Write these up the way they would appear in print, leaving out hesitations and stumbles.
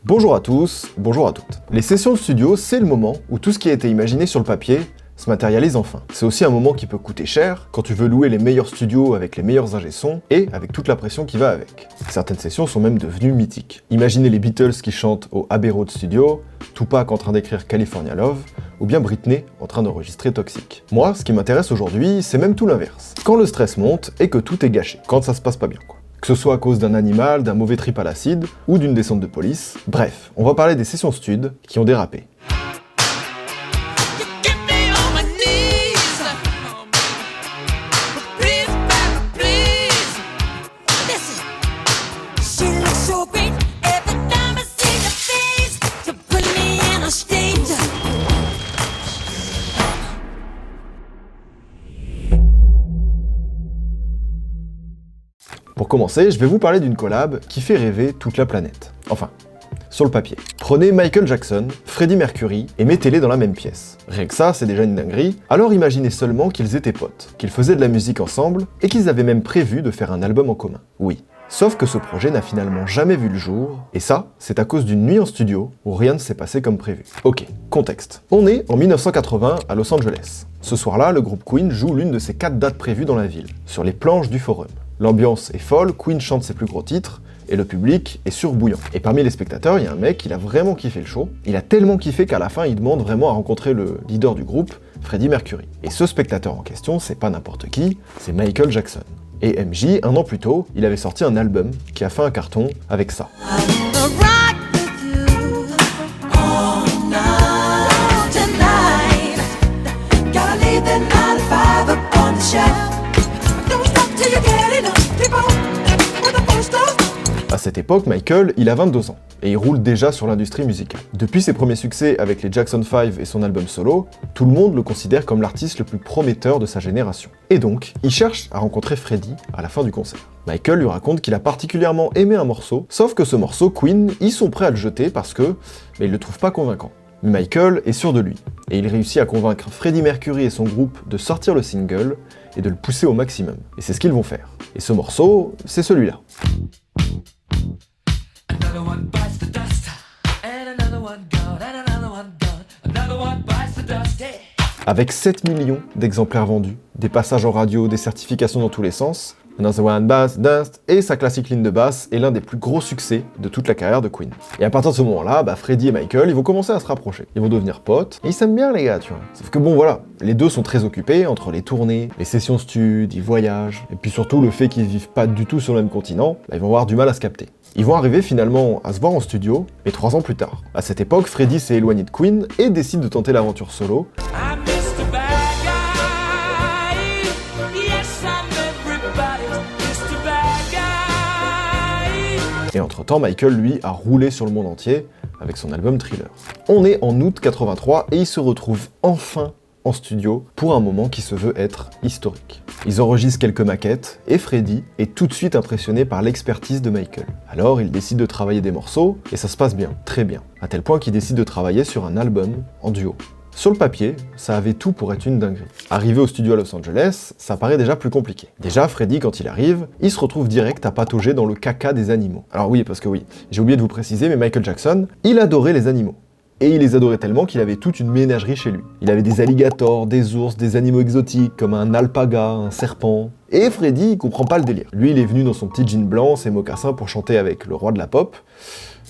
Bonjour à tous, bonjour à toutes. Les sessions de studio, c'est le moment où tout ce qui a été imaginé sur le papier se matérialise enfin. C'est aussi un moment qui peut coûter cher quand tu veux louer les meilleurs studios avec les meilleurs ingé-sons et avec toute la pression qui va avec. Certaines sessions sont même devenues mythiques. Imaginez les Beatles qui chantent au Abbey Road Studio, Tupac en train d'écrire California Love, ou bien Britney en train d'enregistrer Toxic. Moi, ce qui m'intéresse aujourd'hui, c'est même tout l'inverse. Quand le stress monte et que tout est gâché, quand ça se passe pas bien quoi. Que ce soit à cause d'un animal, d'un mauvais trip à l'acide, ou d'une descente de police, bref, on va parler des sessions stud qui ont dérapé. Pour commencer, je vais vous parler d'une collab qui fait rêver toute la planète. Enfin, sur le papier. Prenez Michael Jackson, Freddie Mercury et mettez-les dans la même pièce. Rien que ça, c'est déjà une dinguerie. Alors imaginez seulement qu'ils étaient potes, qu'ils faisaient de la musique ensemble et qu'ils avaient même prévu de faire un album en commun. Oui. Sauf que ce projet n'a finalement jamais vu le jour, et ça, c'est à cause d'une nuit en studio où rien ne s'est passé comme prévu. Ok, contexte. On est en 1980 à Los Angeles. Ce soir-là, le groupe Queen joue l'une de ses 4 dates prévues dans la ville, sur les planches du Forum. L'ambiance est folle, Queen chante ses plus gros titres, et le public est surbouillant. Et parmi les spectateurs, il y a un mec, il a vraiment kiffé le show. Il a tellement kiffé qu'à la fin, il demande vraiment à rencontrer le leader du groupe, Freddie Mercury. Et ce spectateur en question, c'est pas n'importe qui, c'est Michael Jackson. Et MJ, un an plus tôt, il avait sorti un album qui a fait un carton avec ça. À cette époque, Michael, il a 22 ans, et il roule déjà sur l'industrie musicale. Depuis ses premiers succès avec les Jackson 5 et son album solo, tout le monde le considère comme l'artiste le plus prometteur de sa génération. Et donc, il cherche à rencontrer Freddie à la fin du concert. Michael lui raconte qu'il a particulièrement aimé un morceau, sauf que ce morceau, Queen, ils sont prêts à le jeter parce que, ils le trouvent pas convaincant. Mais Michael est sûr de lui, et il réussit à convaincre Freddie Mercury et son groupe de sortir le single et de le pousser au maximum. Et c'est ce qu'ils vont faire. Et ce morceau, c'est celui-là. Avec 7 millions d'exemplaires vendus, des passages en radio, des certifications dans tous les sens, Another One Bites the Dust et sa classique ligne de basse est l'un des plus gros succès de toute la carrière de Queen. Et à partir de ce moment-là, Freddie et Michael, ils vont commencer à se rapprocher. Ils vont devenir potes, et ils s'aiment bien les gars, tu vois. Sauf que bon voilà, les deux sont très occupés entre les tournées, les sessions stud, ils voyagent, et puis surtout le fait qu'ils vivent pas du tout sur le même continent, ils vont avoir du mal à se capter. Ils vont arriver finalement à se voir en studio, mais 3 ans plus tard. À cette époque, Freddie s'est éloigné de Queen et décide de tenter l'aventure solo. Et entre-temps, Michael, lui, a roulé sur le monde entier avec son album Thriller. On est en août 83 et ils se retrouvent enfin en studio pour un moment qui se veut être historique. Ils enregistrent quelques maquettes et Freddie est tout de suite impressionné par l'expertise de Michael. Alors il décide de travailler des morceaux et ça se passe bien, très bien, à tel point qu'il décide de travailler sur un album en duo. Sur le papier, ça avait tout pour être une dinguerie. Arrivé au studio à Los Angeles, ça paraît déjà plus compliqué. Déjà, Freddie, quand il arrive, il se retrouve direct à patauger dans le caca des animaux. Alors oui, parce que oui, j'ai oublié de vous préciser, mais Michael Jackson, il adorait les animaux. Et il les adorait tellement qu'il avait toute une ménagerie chez lui. Il avait des alligators, des ours, des animaux exotiques, comme un alpaga, un serpent. Et Freddie, il comprend pas le délire. Lui, il est venu dans son petit jean blanc, ses mocassins pour chanter avec le roi de la pop.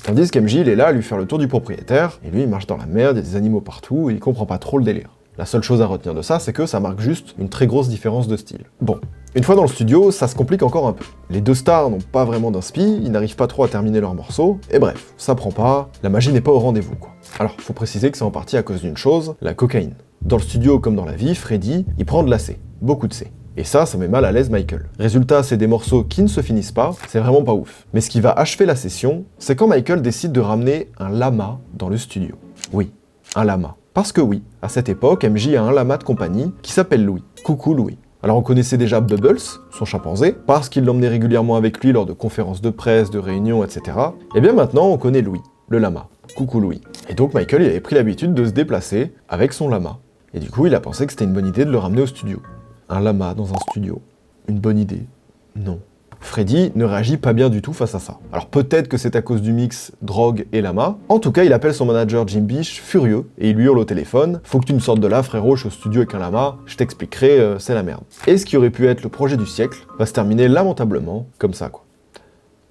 Tandis qu'MJ, il est là à lui faire le tour du propriétaire, et lui, il marche dans la merde, il y a des animaux partout, et il comprend pas trop le délire. La seule chose à retenir de ça, c'est que ça marque juste une très grosse différence de style. Bon, une fois dans le studio, ça se complique encore un peu. Les deux stars n'ont pas vraiment d'inspi, ils n'arrivent pas trop à terminer leur morceau, et bref, ça prend pas, la magie n'est pas au rendez-vous, quoi. Alors, faut préciser que c'est en partie à cause d'une chose, la cocaïne. Dans le studio comme dans la vie, Freddie, il prend de la C, beaucoup de C. Et ça met mal à l'aise Michael. Résultat, c'est des morceaux qui ne se finissent pas, c'est vraiment pas ouf. Mais ce qui va achever la session, c'est quand Michael décide de ramener un lama dans le studio. Oui, un lama. Parce que oui, à cette époque, MJ a un lama de compagnie qui s'appelle Louis. Coucou Louis. Alors on connaissait déjà Bubbles, son chimpanzé, parce qu'il l'emmenait régulièrement avec lui lors de conférences de presse, de réunions, etc. Et bien maintenant, on connaît Louis, le lama. Coucou Louis. Et donc Michael, il avait pris l'habitude de se déplacer avec son lama. Et du coup, il a pensé que c'était une bonne idée de le ramener au studio. Un lama dans un studio. Une bonne idée? Non. Freddy ne réagit pas bien du tout face à ça. Alors peut-être que c'est à cause du mix drogue et lama. En tout cas, il appelle son manager Jim Bish furieux et il lui hurle au téléphone « Faut que tu me sortes de là, frérot, je suis au studio avec un lama, je t'expliquerai, c'est la merde. » Et ce qui aurait pu être le projet du siècle va se terminer lamentablement comme ça, quoi.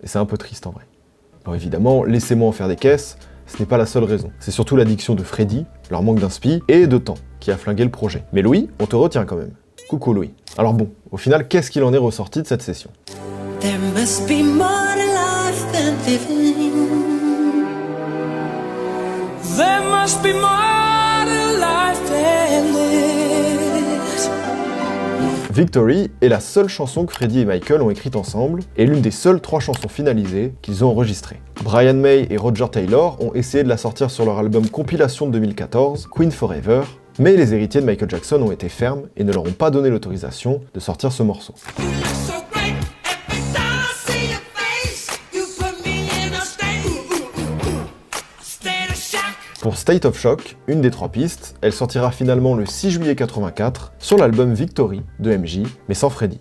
Et c'est un peu triste en vrai. Bon, évidemment, laissez-moi en faire des caisses, ce n'est pas la seule raison. C'est surtout l'addiction de Freddy, leur manque d'inspi et de temps qui a flingué le projet. Mais Louis, on te retient quand même. Coucou Louis. Alors bon, au final, qu'est-ce qu'il en est ressorti de cette session? There must be more to life than living. There must be more to life than this. Victory est la seule chanson que Freddy et Michael ont écrite ensemble, et l'une des seules 3 chansons finalisées qu'ils ont enregistrées. Brian May et Roger Taylor ont essayé de la sortir sur leur album compilation de 2014, Queen Forever, mais les héritiers de Michael Jackson ont été fermes et ne leur ont pas donné l'autorisation de sortir ce morceau. Pour State of Shock, une des 3 pistes, elle sortira finalement le 6 juillet 84 sur l'album Victory de MJ, mais sans Freddy.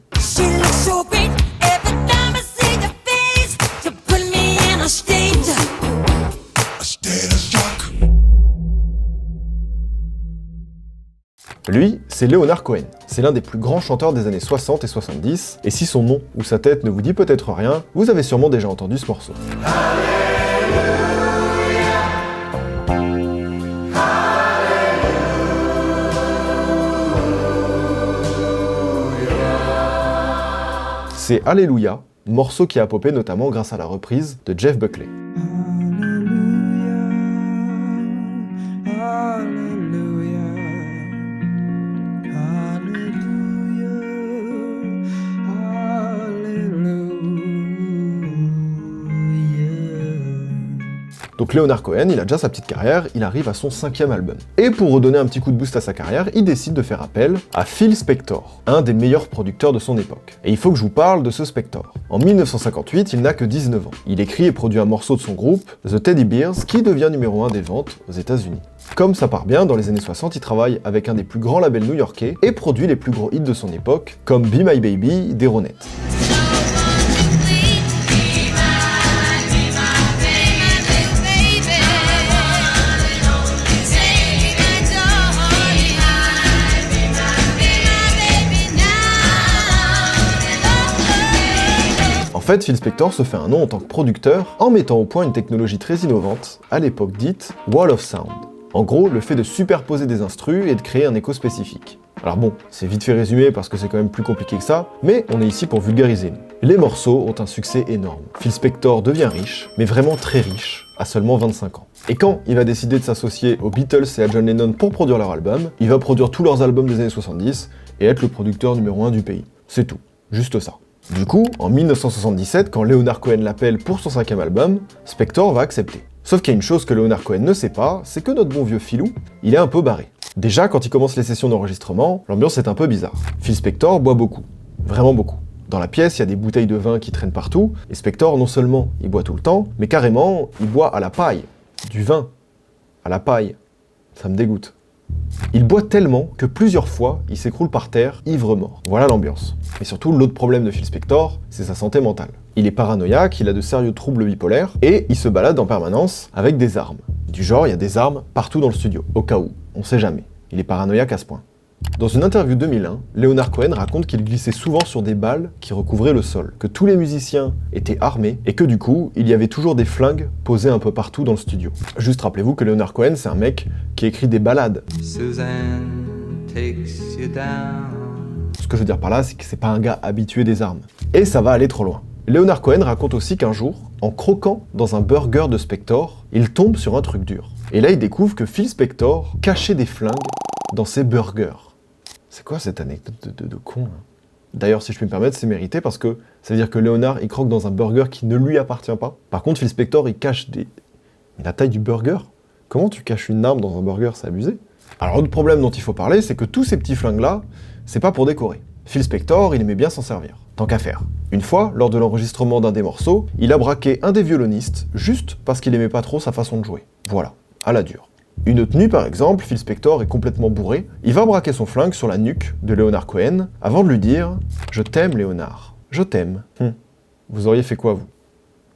Lui, c'est Leonard Cohen. C'est l'un des plus grands chanteurs des années 60 et 70, et si son nom ou sa tête ne vous dit peut-être rien, vous avez sûrement déjà entendu ce morceau. C'est Alléluia, morceau qui a popé notamment grâce à la reprise de Jeff Buckley. Donc Leonard Cohen, il a déjà sa petite carrière, il arrive à son 5e album. Et pour redonner un petit coup de boost à sa carrière, il décide de faire appel à Phil Spector, un des meilleurs producteurs de son époque. Et il faut que je vous parle de ce Spector. En 1958, il n'a que 19 ans. Il écrit et produit un morceau de son groupe, The Teddy Bears, qui devient numéro 1 des ventes aux États-Unis. Comme ça part bien, dans les années 60, il travaille avec un des plus grands labels new-yorkais et produit les plus gros hits de son époque, comme Be My Baby des Ronettes. En fait, Phil Spector se fait un nom en tant que producteur en mettant au point une technologie très innovante, à l'époque dite Wall of Sound. En gros, le fait de superposer des instrus et de créer un écho spécifique. Alors bon, c'est vite fait résumé parce que c'est quand même plus compliqué que ça, mais on est ici pour vulgariser. Les morceaux ont un succès énorme. Phil Spector devient riche, mais vraiment très riche, à seulement 25 ans. Et quand il va décider de s'associer aux Beatles et à John Lennon pour produire leur album, il va produire tous leurs albums des années 70 et être le producteur numéro 1 du pays. C'est tout, juste ça. Du coup, en 1977, quand Leonard Cohen l'appelle pour son 5e album, Spector va accepter. Sauf qu'il y a une chose que Leonard Cohen ne sait pas, c'est que notre bon vieux Philou, il est un peu barré. Déjà, quand il commence les sessions d'enregistrement, l'ambiance est un peu bizarre. Phil Spector boit beaucoup, vraiment beaucoup. Dans la pièce, il y a des bouteilles de vin qui traînent partout, et Spector, non seulement il boit tout le temps, mais carrément, il boit à la paille. Du vin. À la paille. Ça me dégoûte. Il boit tellement que plusieurs fois, il s'écroule par terre, ivre-mort. Voilà l'ambiance. Et surtout, l'autre problème de Phil Spector, c'est sa santé mentale. Il est paranoïaque, il a de sérieux troubles bipolaires, et il se balade en permanence avec des armes. Du genre, il y a des armes partout dans le studio, au cas où, on sait jamais. Il est paranoïaque à ce point. Dans une interview 2001, Leonard Cohen raconte qu'il glissait souvent sur des balles qui recouvraient le sol, que tous les musiciens étaient armés, et que du coup, il y avait toujours des flingues posées un peu partout dans le studio. Juste rappelez-vous que Leonard Cohen, c'est un mec qui écrit des ballades. Suzanne takes you down. Ce que je veux dire par là, c'est que c'est pas un gars habitué des armes. Et ça va aller trop loin. Leonard Cohen raconte aussi qu'un jour, en croquant dans un burger de Spector, il tombe sur un truc dur. Et là, il découvre que Phil Spector cachait des flingues dans ses burgers. C'est quoi cette anecdote de con, là? D'ailleurs, si je peux me permettre, c'est mérité parce que ça veut dire que Leonard, il croque dans un burger qui ne lui appartient pas. Par contre, Phil Spector, il cache des... Mais la taille du burger? Comment tu caches une arme dans un burger? C'est abusé. Alors, l'autre problème dont il faut parler, c'est que tous ces petits flingues-là, c'est pas pour décorer. Phil Spector, il aimait bien s'en servir, tant qu'à faire. Une fois, lors de l'enregistrement d'un des morceaux, il a braqué un des violonistes, juste parce qu'il aimait pas trop sa façon de jouer. Voilà, à la dure. Une autre nuit, par exemple, Phil Spector est complètement bourré, il va braquer son flingue sur la nuque de Leonard Cohen, avant de lui dire « Je t'aime, Léonard, je t'aime. » vous auriez fait quoi vous?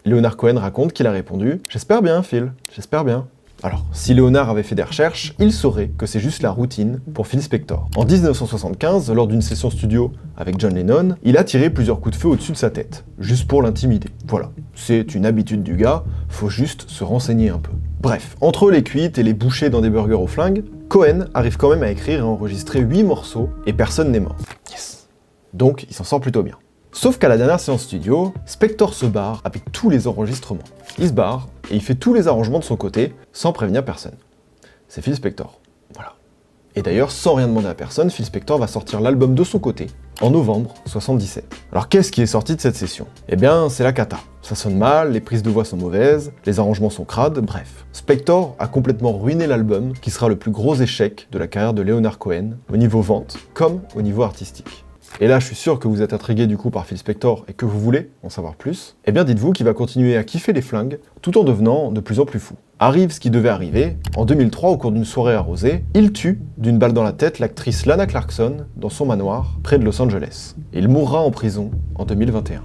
Leonard Cohen raconte qu'il a répondu « J'espère bien, Phil, j'espère bien ». Alors, si Leonard avait fait des recherches, il saurait que c'est juste la routine pour Phil Spector. En 1975, lors d'une session studio avec John Lennon, il a tiré plusieurs coups de feu au-dessus de sa tête, juste pour l'intimider. Voilà, c'est une habitude du gars, faut juste se renseigner un peu. Bref, entre les cuites et les bouchées dans des burgers au flingue, Cohen arrive quand même à écrire et enregistrer 8 morceaux et personne n'est mort. Yes. Donc, il s'en sort plutôt bien. Sauf qu'à la dernière séance studio, Spector se barre avec tous les enregistrements. Il se barre et il fait tous les arrangements de son côté sans prévenir personne. C'est Phil Spector. Voilà. Et d'ailleurs, sans rien demander à personne, Phil Spector va sortir l'album de son côté en novembre 77. Alors qu'est-ce qui est sorti de cette session? Eh bien, c'est la cata. Ça sonne mal, les prises de voix sont mauvaises, les arrangements sont crades, bref. Spector a complètement ruiné l'album qui sera le plus gros échec de la carrière de Leonard Cohen, au niveau vente comme au niveau artistique. Et là, je suis sûr que vous êtes intrigué du coup par Phil Spector et que vous voulez en savoir plus. Eh bien, dites-vous qu'il va continuer à kiffer les flingues tout en devenant de plus en plus fou. Arrive ce qui devait arriver. En 2003, au cours d'une soirée arrosée, il tue d'une balle dans la tête l'actrice Lana Clarkson dans son manoir près de Los Angeles. Et il mourra en prison en 2021.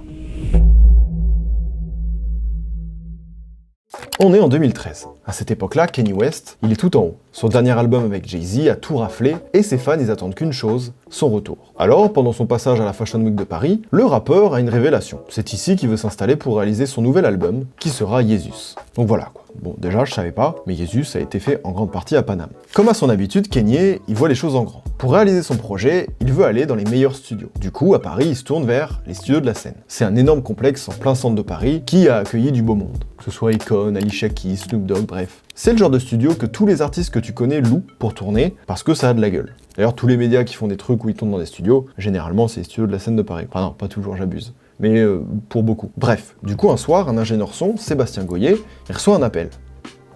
On est en 2013. À cette époque-là, Kanye West, il est tout en haut. Son dernier album avec Jay-Z a tout raflé et ses fans ils attendent qu'une chose, son retour. Alors, pendant son passage à la Fashion Week de Paris, le rappeur a une révélation. C'est ici qu'il veut s'installer pour réaliser son nouvel album, qui sera Yeezus. Donc voilà quoi. Bon, déjà je savais pas, mais Yeezus a été fait en grande partie à Paname. Comme à son habitude, Kanye, il voit les choses en grand. Pour réaliser son projet, il veut aller dans les meilleurs studios. Du coup, à Paris, il se tourne vers les studios de la scène. C'est un énorme complexe en plein centre de Paris qui a accueilli du beau monde. Que ce soit Akon, Alicia Keys, Snoop Dogg, bref. C'est le genre de studio que tous les artistes que tu connais louent pour tourner parce que ça a de la gueule. D'ailleurs, tous les médias qui font des trucs où ils tournent dans des studios, généralement c'est les studios de la scène de Paris. Enfin non, pas toujours, j'abuse. Mais pour beaucoup. Bref, du coup un soir, un ingénieur son, Sébastien Goyer, il reçoit un appel.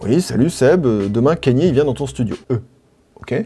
Oui, salut Seb, demain Kanye il vient dans ton studio. Ok.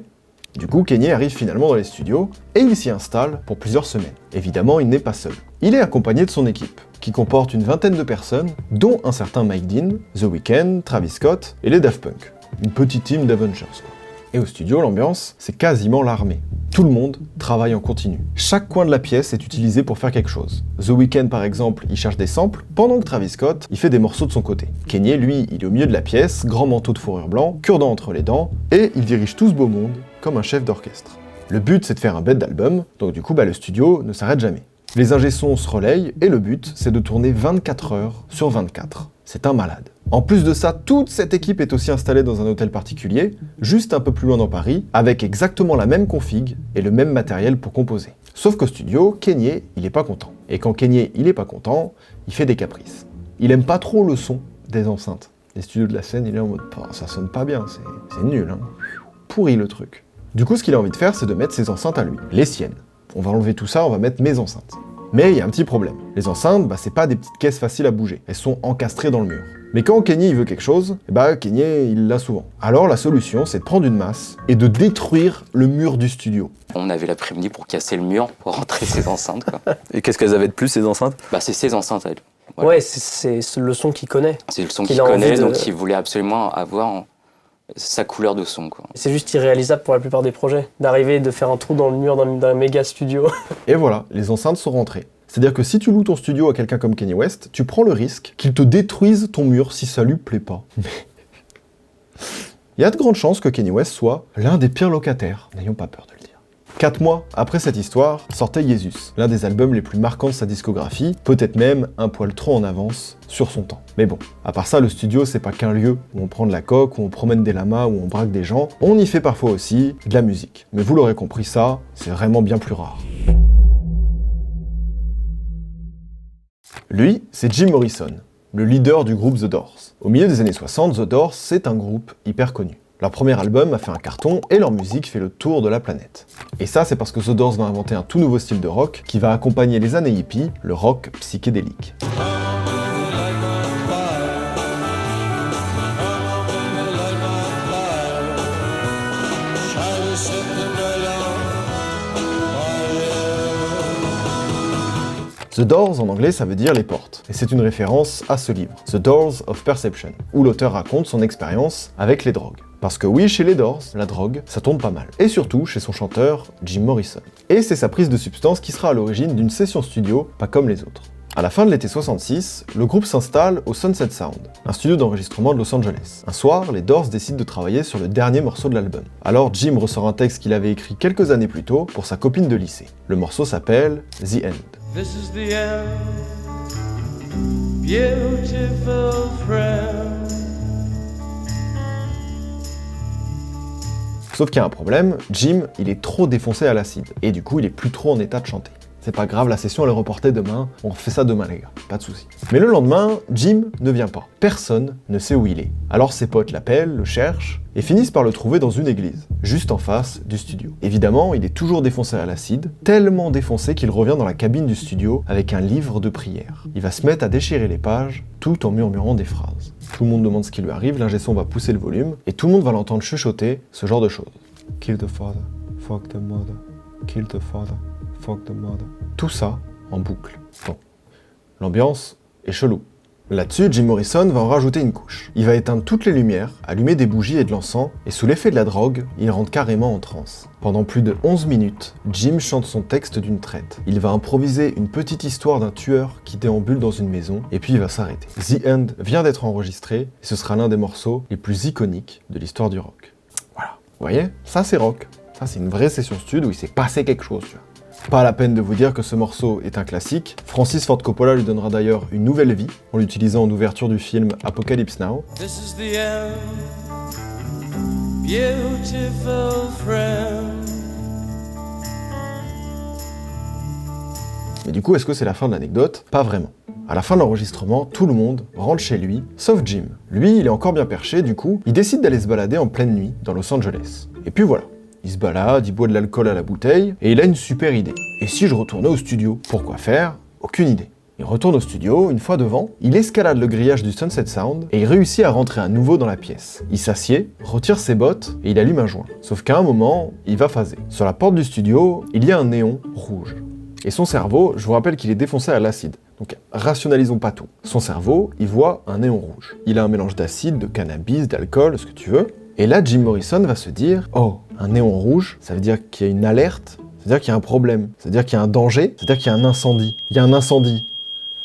Du coup, Kanye arrive finalement dans les studios et il s'y installe pour plusieurs semaines. Évidemment, il n'est pas seul. Il est accompagné de son équipe, qui comporte une vingtaine de personnes, dont un certain Mike Dean, The Weeknd, Travis Scott et les Daft Punk. Une petite team d'Avengers, quoi. Et au studio, l'ambiance, c'est quasiment l'armée. Tout le monde travaille en continu. Chaque coin de la pièce est utilisé pour faire quelque chose. The Weeknd, par exemple, il cherche des samples, pendant que Travis Scott, il fait des morceaux de son côté. Kanye, lui, il est au milieu de la pièce, grand manteau de fourrure blanc, cure-dent entre les dents, et il dirige tout ce beau monde comme un chef d'orchestre. Le but, c'est de faire un bête d'album, donc du coup, le studio ne s'arrête jamais. Les ingé-sons se relayent, et le but, c'est de tourner 24 heures sur 24. C'est un malade. En plus de ça, toute cette équipe est aussi installée dans un hôtel particulier, juste un peu plus loin dans Paris, avec exactement la même config et le même matériel pour composer. Sauf qu'au studio, Kanye, il est pas content. Et quand Kanye, il est pas content, il fait des caprices. Il aime pas trop le son des enceintes. Les studios de la scène, il est en mode « ça sonne pas bien, c'est nul, hein. Pourri le truc ». Du coup, ce qu'il a envie de faire, c'est de mettre ses enceintes à lui, les siennes. On va enlever tout ça, on va mettre mes enceintes. Mais il y a un petit problème. Les enceintes, c'est pas des petites caisses faciles à bouger. Elles sont encastrées dans le mur. Mais quand Kanye il veut quelque chose, Kanye il l'a souvent. Alors la solution, c'est de prendre une masse et de détruire le mur du studio. On avait l'après-midi pour casser le mur, pour rentrer ses enceintes, quoi. Et qu'est-ce qu'elles avaient de plus, ces enceintes? C'est ses enceintes, elle. Voilà. Ouais, c'est le son qu'il connaît. C'est le son qu'il connaît, donc il voulait absolument avoir sa couleur de son, quoi. C'est juste irréalisable pour la plupart des projets, d'arriver et de faire un trou dans le mur d'un méga studio. Et voilà, les enceintes sont rentrées. C'est-à-dire que si tu loues ton studio à quelqu'un comme Kanye West, tu prends le risque qu'il te détruise ton mur si ça lui plaît pas. Il y a de grandes chances que Kanye West soit l'un des pires locataires, n'ayons pas peur de le dire. 4 mois après cette histoire, sortait Yeezus, l'un des albums les plus marquants de sa discographie, peut-être même un poil trop en avance sur son temps. Mais bon, à part ça, le studio c'est pas qu'un lieu où on prend de la coke, où on promène des lamas, où on braque des gens, on y fait parfois aussi de la musique. Mais vous l'aurez compris, ça, c'est vraiment bien plus rare. Lui, c'est Jim Morrison, le leader du groupe The Doors. Au milieu des années 60, The Doors, c'est un groupe hyper connu. Leur premier album a fait un carton et leur musique fait le tour de la planète. Et ça, c'est parce que The Doors va inventer un tout nouveau style de rock qui va accompagner les années hippies, le rock psychédélique. The Doors, en anglais, ça veut dire les portes, et c'est une référence à ce livre, The Doors of Perception, où l'auteur raconte son expérience avec les drogues. Parce que oui, chez les Doors, la drogue, ça tombe pas mal. Et surtout chez son chanteur, Jim Morrison. Et c'est sa prise de substance qui sera à l'origine d'une session studio pas comme les autres. À la fin de l'été 66, le groupe s'installe au Sunset Sound, un studio d'enregistrement de Los Angeles. Un soir, les Doors décident de travailler sur le dernier morceau de l'album. Alors Jim ressort un texte qu'il avait écrit quelques années plus tôt pour sa copine de lycée. Le morceau s'appelle The End. This is the end, beautiful friend. Sauf qu'il y a un problème, Jim, il est trop défoncé à l'acide, et du coup il est plus trop en état de chanter. C'est pas grave, la session elle est reportée demain, on refait ça demain les gars, pas de soucis. Mais le lendemain, Jim ne vient pas. Personne ne sait où il est. Alors ses potes l'appellent, le cherchent, et finissent par le trouver dans une église, juste en face du studio. Évidemment, il est toujours défoncé à l'acide, tellement défoncé qu'il revient dans la cabine du studio avec un livre de prière. Il va se mettre à déchirer les pages, tout en murmurant des phrases. Tout le monde demande ce qui lui arrive, l'ingé son va pousser le volume, et tout le monde va l'entendre chuchoter ce genre de choses. Kill the father, fuck the mother, kill the father, fuck the mother. Tout ça en boucle. Bon, l'ambiance est chelou. Là-dessus, Jim Morrison va en rajouter une couche. Il va éteindre toutes les lumières, allumer des bougies et de l'encens, et sous l'effet de la drogue, il rentre carrément en transe. Pendant plus de 11 minutes, Jim chante son texte d'une traite. Il va improviser une petite histoire d'un tueur qui déambule dans une maison, et puis il va s'arrêter. The End vient d'être enregistré, et ce sera l'un des morceaux les plus iconiques de l'histoire du rock. Voilà. Vous voyez? Ça c'est rock. Ça c'est une vraie session stud où il s'est passé quelque chose, tu vois. Pas la peine de vous dire que ce morceau est un classique. Francis Ford Coppola lui donnera d'ailleurs une nouvelle vie en l'utilisant en ouverture du film Apocalypse Now. This is the end, beautiful friend. Mais du coup, est-ce que c'est la fin de l'anecdote? Pas vraiment. À la fin de l'enregistrement, tout le monde rentre chez lui, sauf Jim. Lui, il est encore bien perché, du coup, il décide d'aller se balader en pleine nuit dans Los Angeles. Et puis voilà. Il se balade, il boit de l'alcool à la bouteille, et il a une super idée. Et si je retournais au studio? Pourquoi faire? Aucune idée. Il retourne au studio, une fois devant, il escalade le grillage du Sunset Sound, et il réussit à rentrer à nouveau dans la pièce. Il s'assied, retire ses bottes, et il allume un joint. Sauf qu'à un moment, il va phaser. Sur la porte du studio, il y a un néon rouge. Et son cerveau, je vous rappelle qu'il est défoncé à l'acide. Donc rationalisons pas tout. Son cerveau, il voit un néon rouge. Il a un mélange d'acide, de cannabis, d'alcool, ce que tu veux. Et là, Jim Morrison va se dire « Oh, un néon rouge, ça veut dire qu'il y a une alerte, ça veut dire qu'il y a un problème, ça veut dire qu'il y a un danger, ça veut dire qu'il y a un incendie. Il y a un incendie.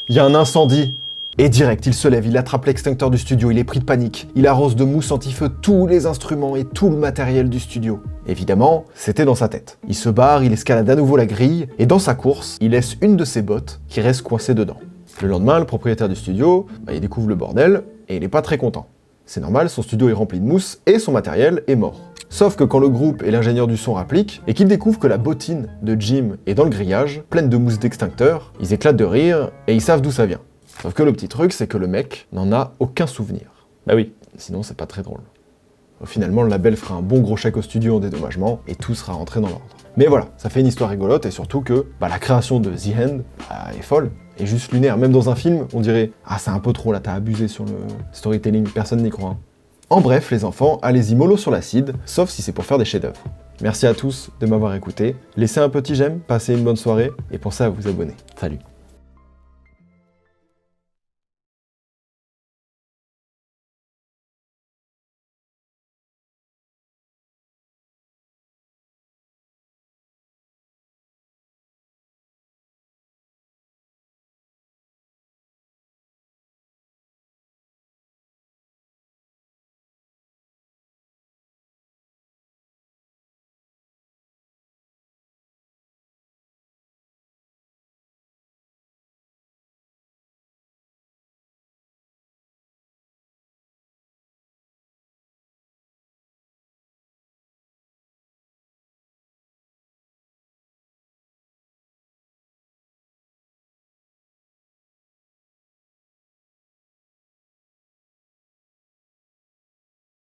Il y a un incendie !» Et direct, il se lève, il attrape l'extincteur du studio, il est pris de panique. Il arrose de mousse anti-feu tous les instruments et tout le matériel du studio. Évidemment, c'était dans sa tête. Il se barre, il escalade à nouveau la grille, et dans sa course, il laisse une de ses bottes qui reste coincée dedans. Le lendemain, le propriétaire du studio, il découvre le bordel, et il n'est pas très content. C'est normal, son studio est rempli de mousse et son matériel est mort. Sauf que quand le groupe et l'ingénieur du son rappliquent, et qu'ils découvrent que la bottine de Jim est dans le grillage, pleine de mousse d'extincteur, ils éclatent de rire et ils savent d'où ça vient. Sauf que le petit truc, c'est que le mec n'en a aucun souvenir. Bah oui, sinon c'est pas très drôle. Finalement, le label fera un bon gros chèque au studio en dédommagement et tout sera rentré dans l'ordre. Mais voilà, ça fait une histoire rigolote et surtout que la création de The End est folle. Et juste lunaire, même dans un film, on dirait « Ah, c'est un peu trop là, t'as abusé sur le storytelling, personne n'y croit. » En bref, les enfants, allez-y mollo sur l'acide, sauf si c'est pour faire des chefs-d'œuvre. Merci à tous de m'avoir écouté, laissez un petit j'aime, passez une bonne soirée, et pensez à vous abonner. Salut.